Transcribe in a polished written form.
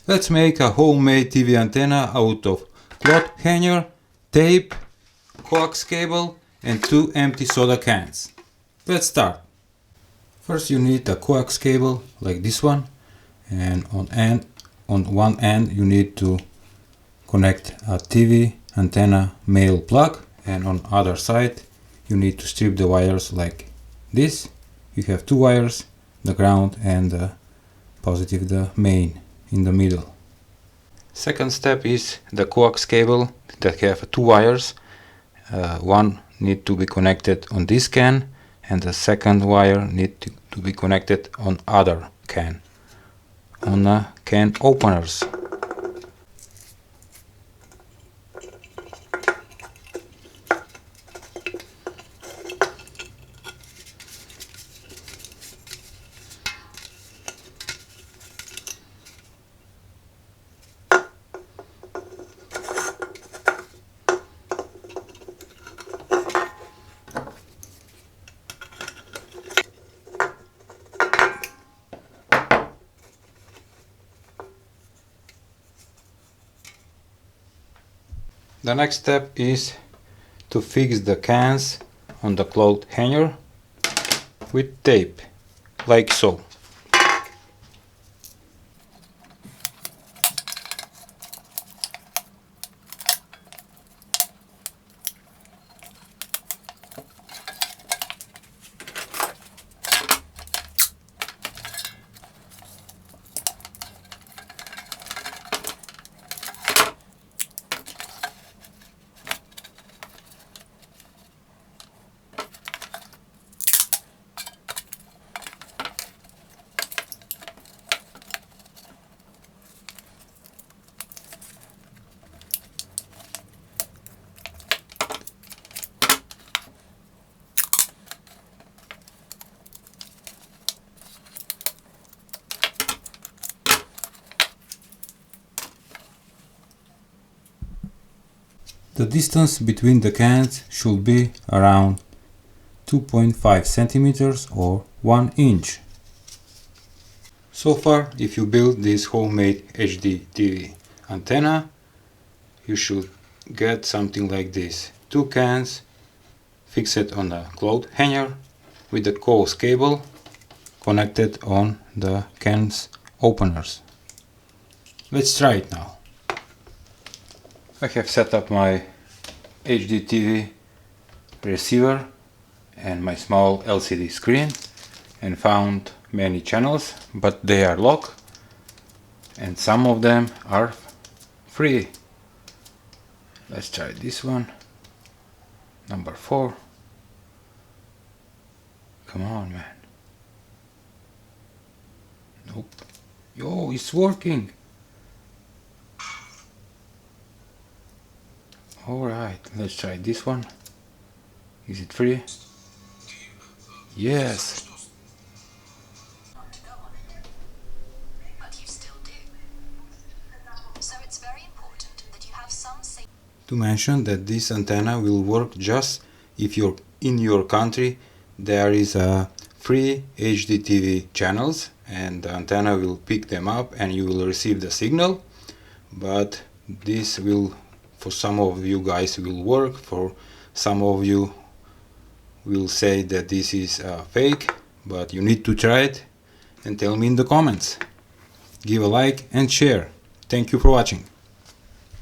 Let's make a homemade TV antenna out of cloth hanger, tape, coax cable and 2 empty soda cans. Let's start. First you need a coax cable like this one, and on one end you need to connect a TV antenna male plug, and on other side you need to strip the wires like this. You have 2 wires, the ground and the positive, the main in the middle. Second step is the coax cable that have 2 wires. One need to be connected on this can and the second wire need to be connected on other can, on can openers. The next step is to fix the cans on the cloth hanger with tape, like so. The distance between the cans should be around 2.5 centimeters or 1 inch. So far, if you build this homemade HDTV antenna, you should get something like this. 2 cans fixed on the cloth hanger with the coax cable connected on the cans openers. Let's try it now. I have set up my HDTV receiver and my small LCD screen and found many channels, but they are locked and some of them are free. Let's try this one, number 4. Come on, man. Nope. Yo, it's working. Alright, let's try this one. Is it free? Yes. To mention that this antenna will work just if you're in your country there is a free HDTV channels and the antenna will pick them up and you will receive the signal, but this will, for some of you guys, will work. For some of you will say that this is fake, but you need to try it and tell me in the comments. Give a like and share. Thank you for watching.